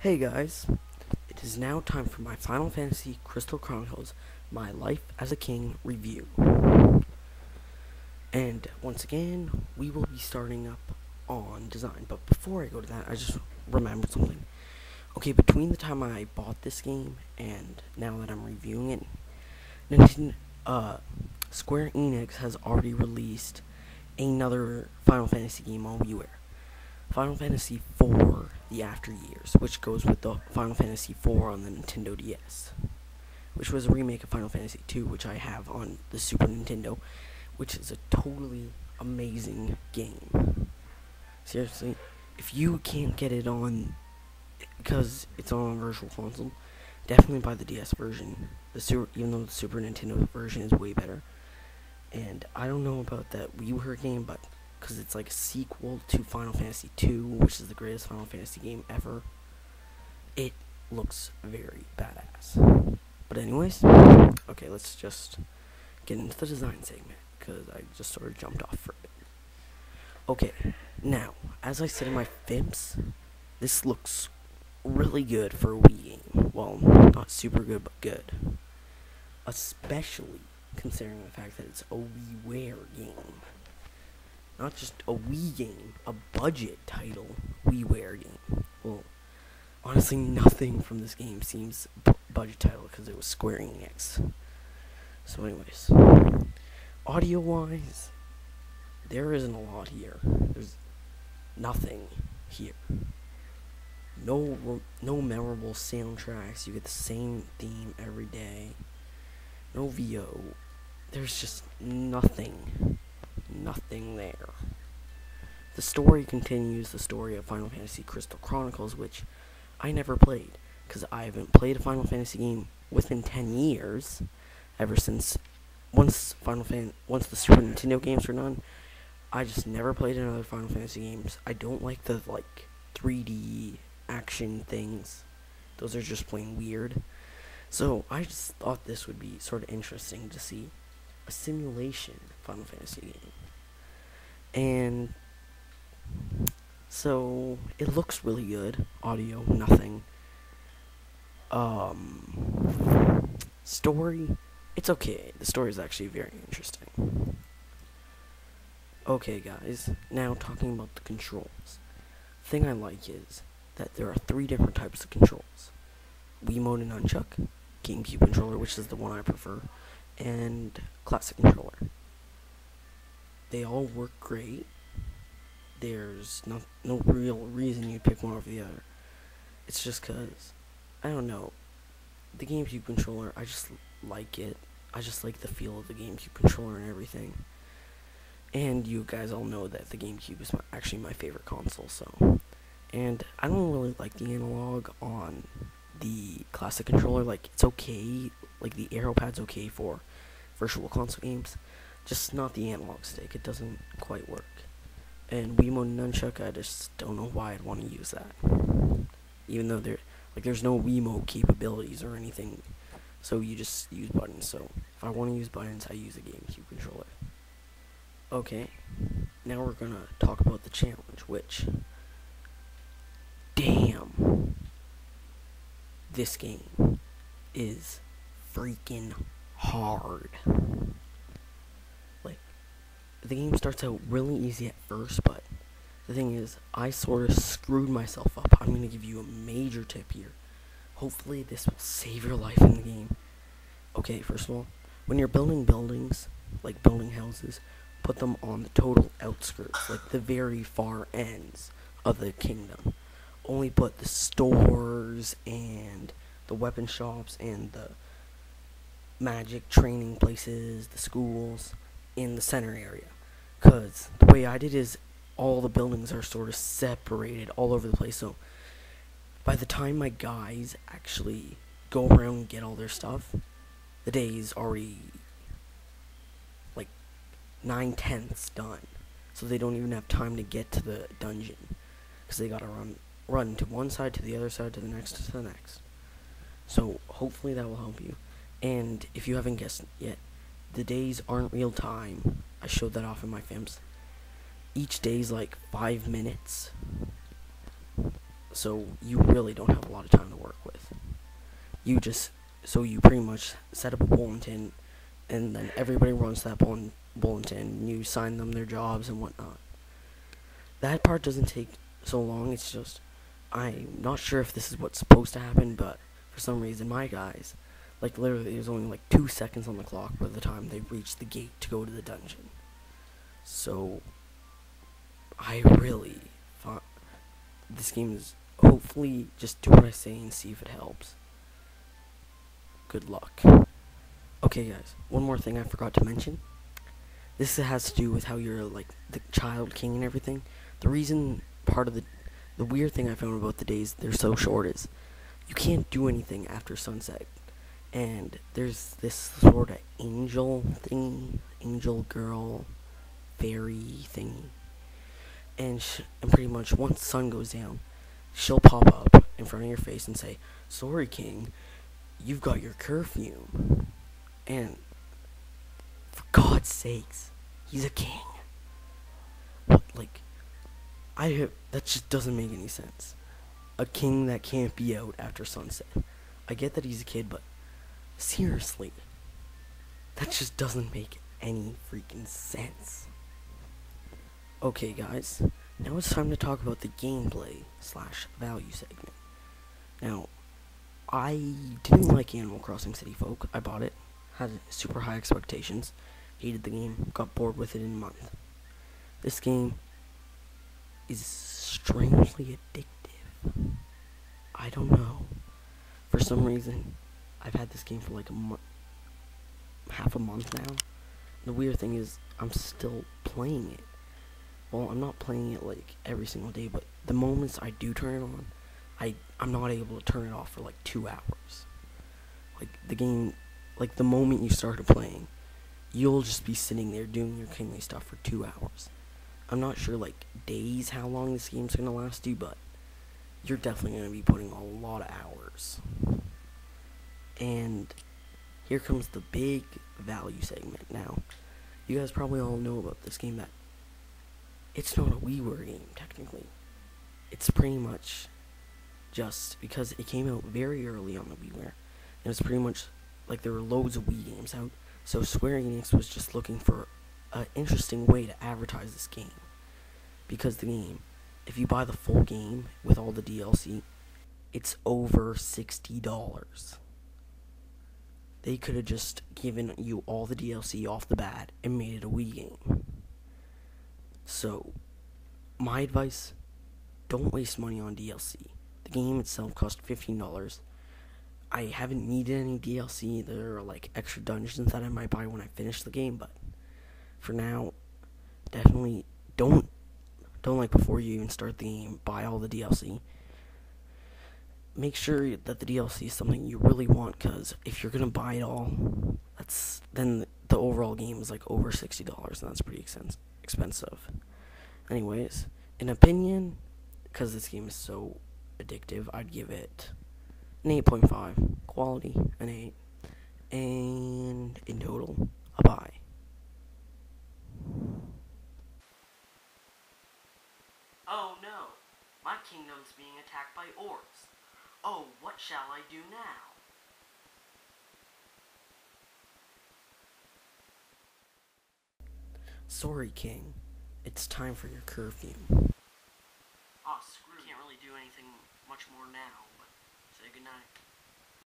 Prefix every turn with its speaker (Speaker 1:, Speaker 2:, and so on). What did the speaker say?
Speaker 1: Hey guys, it is now time for my Final Fantasy Crystal Chronicles My Life as a King review. And once again, we will be starting up on design. But before I go to that, I just remembered something. Okay, between the time I bought this game and now that I'm reviewing it, Square Enix has already released another Final Fantasy game on WiiWare. Final Fantasy IV, The After Years, which goes with the Final Fantasy IV on the Nintendo DS, which was a remake of Final Fantasy II, which I have on the Super Nintendo, which is a totally amazing game. Seriously, if you can't get it on, because it's on a virtual console, definitely buy the DS version. Even though the Super Nintendo version is way better. And I don't know about that WiiWare game, but because it's like a sequel to Final Fantasy II, which is the greatest Final Fantasy game ever, it looks very badass. But anyways, okay, let's just get into the design segment, because I just sort of jumped off for a bit. Okay, now, as I said in my FFCC, this looks really good for a Wii game. Well, not super good, but good. Especially considering the fact that it's a WiiWare game. Not just a Wii game, a budget title WiiWare game. Well, honestly, nothing from this game seems budget title because it was Square Enix. So anyways, audio-wise, there isn't a lot here. There's nothing here. No memorable soundtracks. You get the same theme every day. No VO. There's just nothing there. The story continues the story of Final Fantasy Crystal Chronicles, which I never played, because I haven't played a Final Fantasy game within 10 years, ever since once the Super Nintendo games were done. I just never played another Final Fantasy games. I don't like the 3D action things. Those are just plain weird. So I just thought this would be sort of interesting to see a simulation Final Fantasy game. And so it looks really good. Audio, nothing. Story, it's okay. The story is actually very interesting. Okay, guys, now talking about the controls. Thing I like is that there are 3 different types of controls: Wiimote and Nunchuck, GameCube controller, which is the one I prefer, and classic controller. They all work great. There's no real reason you'd pick one over the other. It's just cause, I don't know, the GameCube controller, I just like it. I just like the feel of the GameCube controller and everything. And you guys all know that the GameCube is actually my favorite console, so. And I don't really like the analog on the classic controller. It's okay, the arrow pad's okay for virtual console games, just not the analog stick. It doesn't quite work. And Wiimote and Nunchuck, I just don't know why I'd want to use that, even though there's no Wiimote capabilities or anything, so you just use buttons. So if I want to use buttons, I use a GameCube controller. Okay, now we're gonna talk about the challenge, which, damn, this game is freaking hard. The game starts out really easy at first, but the thing is, I sort of screwed myself up. I'm gonna give you a major tip here. Hopefully this will save your life in the game. Okay, first of all, when you're building buildings, like building houses, put them on the total outskirts, the very far ends of the kingdom. Only put the stores and the weapon shops and the magic training places, the schools, in the center area. Because the way I did is all the buildings are sort of separated all over the place. So by the time my guys actually go around and get all their stuff, the day's already 9/10 done. So they don't even have time to get to the dungeon, because they gotta run to one side, to the other side, to the next, to the next. So hopefully that will help you. And if you haven't guessed yet, the days aren't real time. I showed that off in my films. Each day's 5 minutes. so you really don't have a lot of time to work with. You pretty much set up a bulletin, and then everybody runs that bulletin, and you sign them their jobs and whatnot. That part doesn't take so long. It's just, I'm not sure if this is what's supposed to happen, but for some reason my guys, like literally there's only like 2 seconds on the clock by the time they reach the gate to go to the dungeon. So I really thought this game is, hopefully just do what I say and see if it helps. Good luck. Okay guys, one more thing I forgot to mention. This has to do with how you're like the child king and everything. The reason, part of the weird thing I found about the days they're so short is you can't do anything after sunset. And there's this sort of angel thingy, angel girl, fairy thingy. And pretty much once the sun goes down, she'll pop up in front of your face and say, "Sorry, king, you've got your curfew." And for God's sakes, he's a king. What, like, that just doesn't make any sense. A king that can't be out after sunset. I get that he's a kid, but seriously, that just doesn't make any freaking sense. Okay guys, now it's time to talk about the gameplay / value segment. Now, I didn't like Animal Crossing City Folk. I bought it, had super high expectations, hated the game, got bored with it in a month. This game is strangely addictive. I don't know. For some reason, I've had this game for like half a month now. The weird thing is, I'm still playing it. Well, I'm not playing it like every single day, but the moments I do turn it on, I'm not able to turn it off for like 2 hours. Like the game, like the moment you started playing, you'll just be sitting there doing your kingly stuff for 2 hours. I'm not sure like days how long this game's gonna last you, but you're definitely gonna be putting a lot of hours. And here comes the big value segment. Now, you guys probably all know about this game, that it's not a WiiWare game technically. It's pretty much just because it came out very early on the WiiWare, and it's pretty much like there were loads of Wii games out, so Square Enix was just looking for an interesting way to advertise this game. Because the game, if you buy the full game with all the DLC, it's over $60. They could have just given you all the DLC off the bat and made it a Wii game. So, my advice, don't waste money on DLC. The game itself cost $15. I haven't needed any DLC. There are like extra dungeons that I might buy when I finish the game, but for now, definitely don't like before you even start the game, buy all the DLC. Make sure that the DLC is something you really want, because if you're gonna buy it all, then the overall game is like over $60, and that's pretty expensive. Anyways, in opinion, because this game is so addictive, I'd give it an 8.5, quality an 8, and in total a buy. Oh no, my kingdom's being attacked by orcs. Oh, what shall I do now? Sorry, King. It's time for your curfew. Aw, screw. Can't really do anything much more now, but say goodnight.